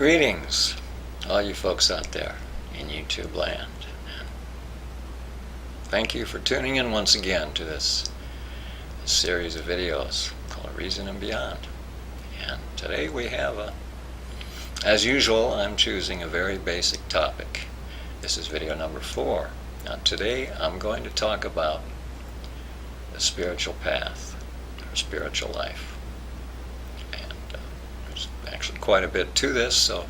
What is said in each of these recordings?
Greetings, all you folks out there in YouTube land. And thank you for tuning in once again to this series of videos called Reason and Beyond. And today we have as usual, I'm choosing a very basic topic. This is video number 4. Now today I'm going to talk about the spiritual path, or spiritual life. There's actually quite a bit to this, so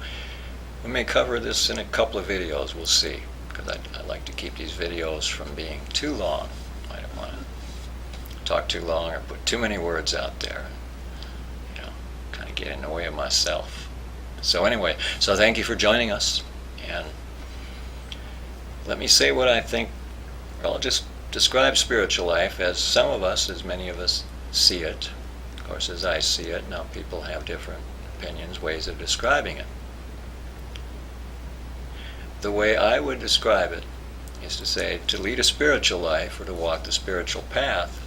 we may cover this in a couple of videos, we'll see, because I like to keep these videos from being too long. I don't want to talk too long or put too many words out there, kind of get in the way of myself. So anyway, so thank you for joining us, and let me say what I think. I'll just describe spiritual life as some of us, as many of us, see it. Of course, as I see it. Now people have different opinions, ways of describing it. The way I would describe it is to say, to lead a spiritual life or to walk the spiritual path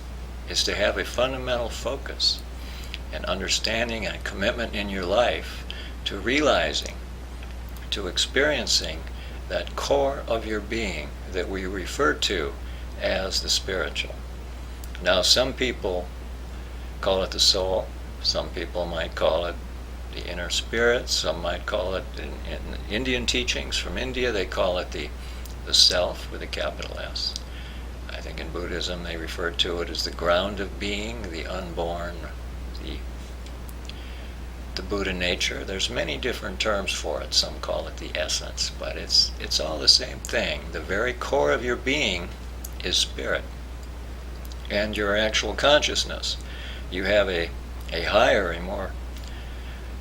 is to have a fundamental focus and understanding and commitment in your life to realizing, to experiencing that core of your being that we refer to as the spiritual. Now some people call it the soul, some people might call it the inner spirit, some might call it, in Indian teachings from India, they call it the self with a capital S. I think in Buddhism they refer to it as the ground of being, the unborn, the Buddha nature. There's many different terms for it. Some call it the essence, but it's all the same thing. The very core of your being is spirit and your actual consciousness. You have a higher,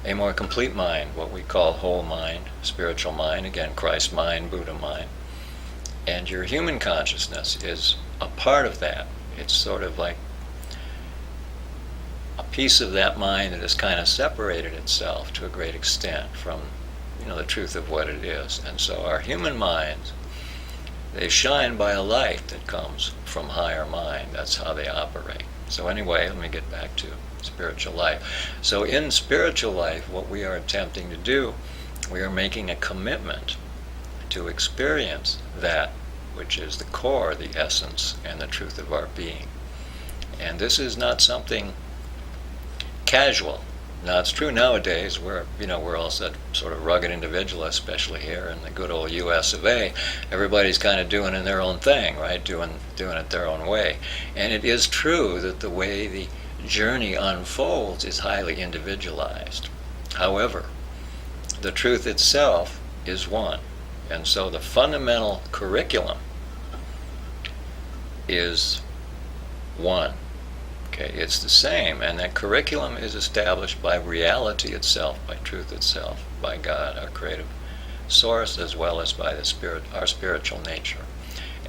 a more complete mind, what we call whole mind, spiritual mind, again, Christ mind, Buddha mind. And your human consciousness is a part of that. It's sort of like a piece of that mind that has kind of separated itself to a great extent from, the truth of what it is. And so our human minds, they shine by a light that comes from higher mind. That's how they operate. So anyway, let me get back to spiritual life. So in spiritual life, what we are attempting to do, we are making a commitment to experience that which is the core, the essence, and the truth of our being. And this is not something casual. Now it's true nowadays we're all such sort of rugged individualists, especially here in the good old US of A. Everybody's kind of doing their own thing, right? Doing it their own way. And it is true that the way the journey unfolds is highly individualized. However, the truth itself is one. And so the fundamental curriculum is one. Okay, it's the same, and that curriculum is established by reality itself, by truth itself, by God, our creative source, as well as by the spirit, our spiritual nature.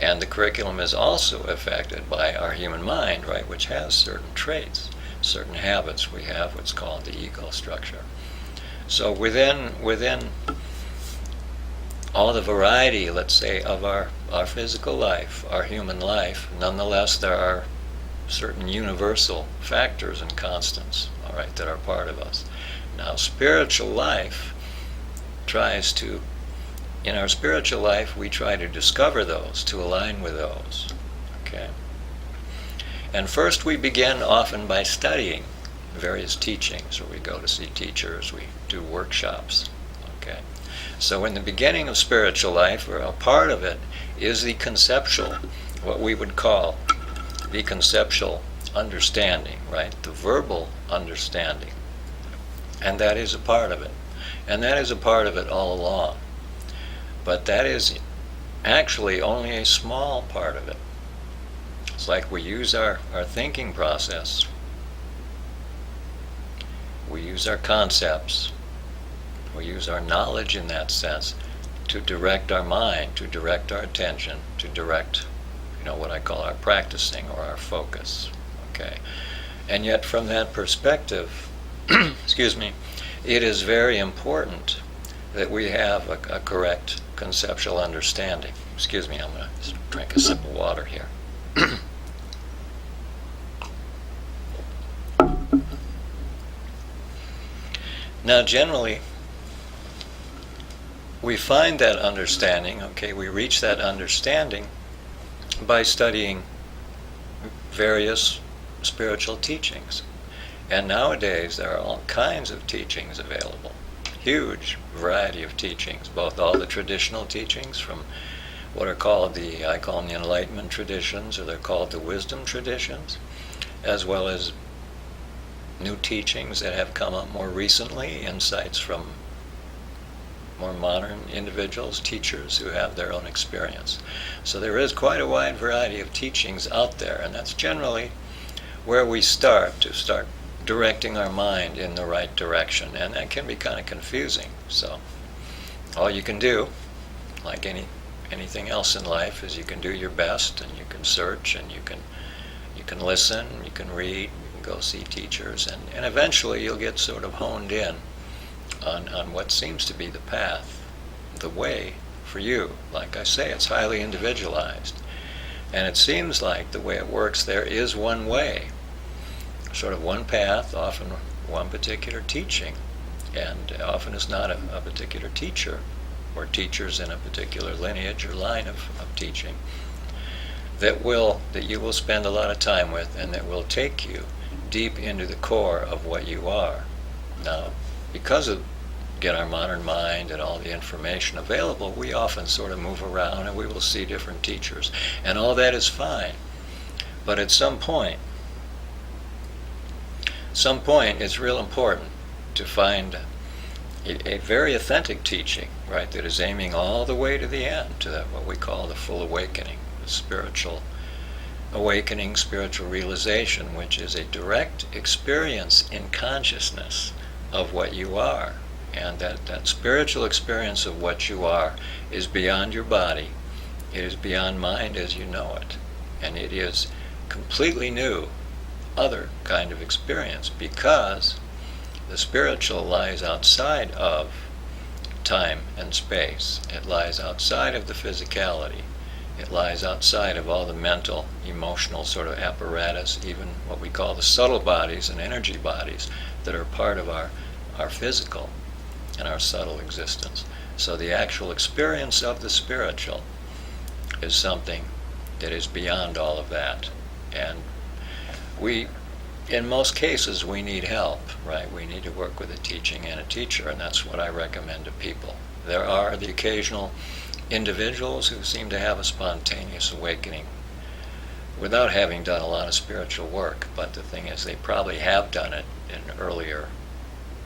And the curriculum is also affected by our human mind, right, which has certain traits, certain habits. We have what's called the ego structure. So within all the variety, let's say, of our physical life, our human life, nonetheless there are certain universal factors and constants, all right, that are part of us. Now, spiritual life in our spiritual life, we try to discover those, to align with those, okay? And first we begin often by studying various teachings, or we go to see teachers, we do workshops, okay? So in the beginning of spiritual life, or a part of it, is the conceptual, what we would call the conceptual understanding, right? The verbal understanding. And that is a part of it. And that is a part of it all along. But that is actually only a small part of it. It's like we use our thinking process. We use our concepts. We use our knowledge in that sense to direct our mind, to direct our attention, to direct what I call our practicing or our focus, okay? And yet from that perspective, excuse me, it is very important that we have a correct conceptual understanding. Excuse me, I'm going to drink a sip of water here. Now generally, we find that understanding, okay, we reach that understanding by studying various spiritual teachings. And nowadays there are all kinds of teachings available. Huge variety of teachings, both all the traditional teachings from what are called I call them the Enlightenment traditions, or they're called the wisdom traditions, as well as new teachings that have come up more recently, insights from more modern individuals, teachers who have their own experience. So there is quite a wide variety of teachings out there, and that's generally where we start directing our mind in the right direction, and that can be kind of confusing. So all you can do, like anything else in life, is you can do your best, and you can search, and you can listen, you can read, you can go see teachers, and eventually you'll get sort of honed in on what seems to be the path, the way for you. Like I say, it's highly individualized, and it seems like the way it works, there is one way, sort of one path, often one particular teaching, and often it's not a particular teacher or teachers in a particular lineage or line of teaching that you will spend a lot of time with, and that will take you deep into the core of what you are. Now, because of our modern mind and all the information available, we often sort of move around and we will see different teachers, and all that is fine. But at some point it's real important to find a very authentic teaching, right, that is aiming all the way to the end, to what we call the full awakening, the spiritual awakening, spiritual realization, which is a direct experience in consciousness of what you are. And that spiritual experience of what you are is beyond your body. It is beyond mind as you know it. And it is completely new, other kind of experience, because the spiritual lies outside of time and space. It lies outside of the physicality. It lies outside of all the mental, emotional sort of apparatus, even what we call the subtle bodies and energy bodies that are part of our physical and our subtle existence. So the actual experience of the spiritual is something that is beyond all of that. And in most cases, we need help, right? We need to work with a teaching and a teacher, and that's what I recommend to people. There are the occasional individuals who seem to have a spontaneous awakening without having done a lot of spiritual work, but the thing is, they probably have done it in an earlier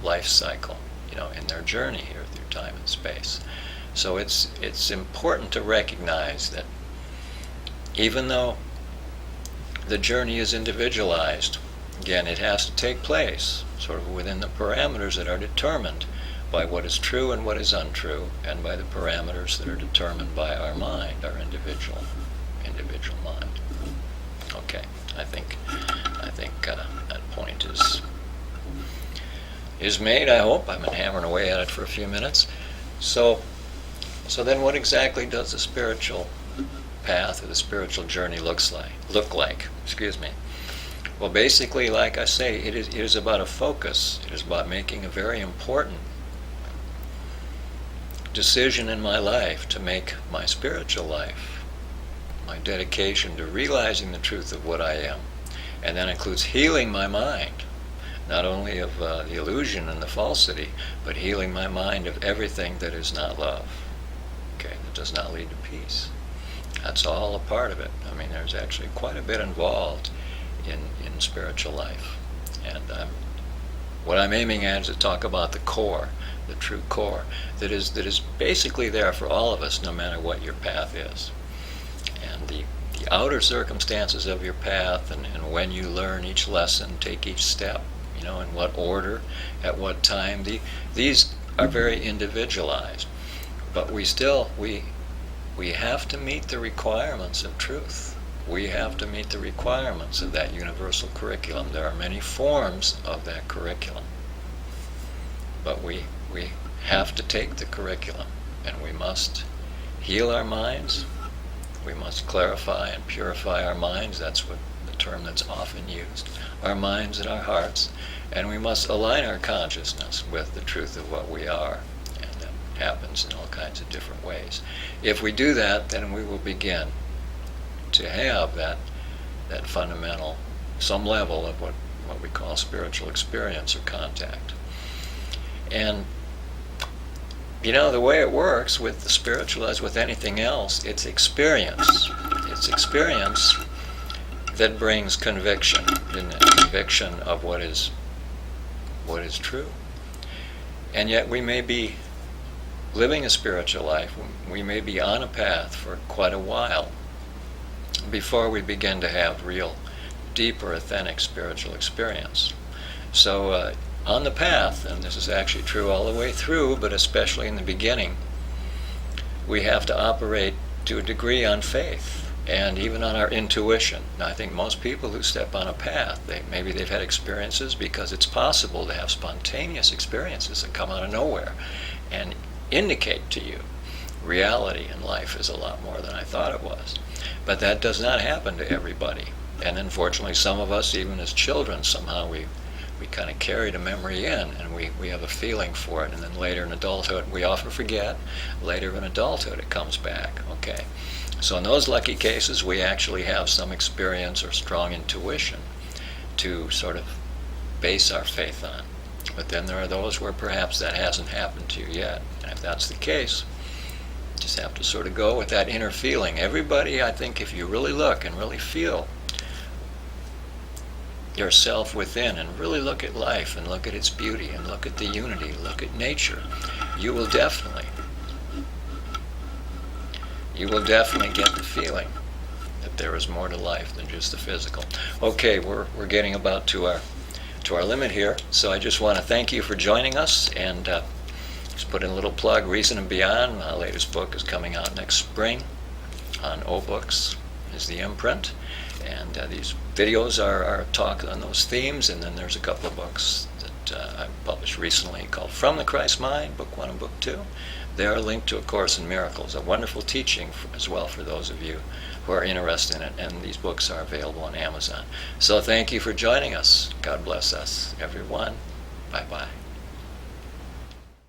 life cycle, in their journey here through time and space. So it's important to recognize that even though the journey is individualized, again, it has to take place sort of within the parameters that are determined by what is true and what is untrue, and by the parameters that are determined by our mind, our individual mind. Okay, I think that point is made, I hope. I've been hammering away at it for a few minutes. So then what exactly does the spiritual path or the spiritual journey look like? Well, basically, like I say, it is about a focus. It is about making a very important decision in my life to make my spiritual life, my dedication to realizing the truth of what I am. And that includes healing my mind, not only of the illusion and the falsity, but healing my mind of everything that is not love, okay, that does not lead to peace. That's all a part of it. I mean, there's actually quite a bit involved in spiritual life. And what I'm aiming at is to talk about the core, the true core, that is basically there for all of us, no matter what your path is. And the outer circumstances of your path, and when you learn each lesson, take each step, in what order, at what time, these are very individualized. But we have to meet the requirements of truth. We have to meet the requirements of that universal curriculum. There are many forms of that curriculum. But we have to take the curriculum, and we must heal our minds. We must clarify and purify our minds. That's what the term that's often used. Our minds and our hearts. And we must align our consciousness with the truth of what we are. And happens in all kinds of different ways. If we do that, then we will begin to have that fundamental, some level of what we call spiritual experience or contact. And the way it works with the spiritual, as with anything else, it's experience. It's experience that brings conviction, isn't it? Conviction of what is true. And yet we may be living a spiritual life, we may be on a path for quite a while before we begin to have real, deeper, authentic spiritual experience. So on the path, and this is actually true all the way through, but especially in the beginning, we have to operate to a degree on faith and even on our intuition. Now, I think most people who step on a path, maybe they've had experiences, because it's possible to have spontaneous experiences that come out of nowhere and indicate to you reality in life is a lot more than I thought it was. But that does not happen to everybody. And unfortunately, some of us, even as children, somehow we kind of carried a memory in, and we have a feeling for it, and then later in adulthood we often forget. Later in adulthood it comes back. Okay, so in those lucky cases we actually have some experience or strong intuition to sort of base our faith on. But then there are those where perhaps that hasn't happened to you yet, and if that's the case, you just have to sort of go with that inner feeling. Everybody, I think, if you really look and really feel yourself within and really look at life and look at its beauty and look at the unity, look at nature, you will definitely get the feeling that there is more to life than just the physical. Okay, we're getting about to our limit here, so I just want to thank you for joining us, and just put in a little plug. Reason and Beyond, my latest book, is coming out next spring on O-Books, is the imprint. And these videos are talk on those themes, and then there's a couple of books that I published recently called From the Christ Mind, Book 1 and Book 2. They are linked to A Course in Miracles, a wonderful teaching as well for those of you who are interested in it, and these books are available on Amazon. So thank you for joining us. God bless us, everyone. Bye-bye.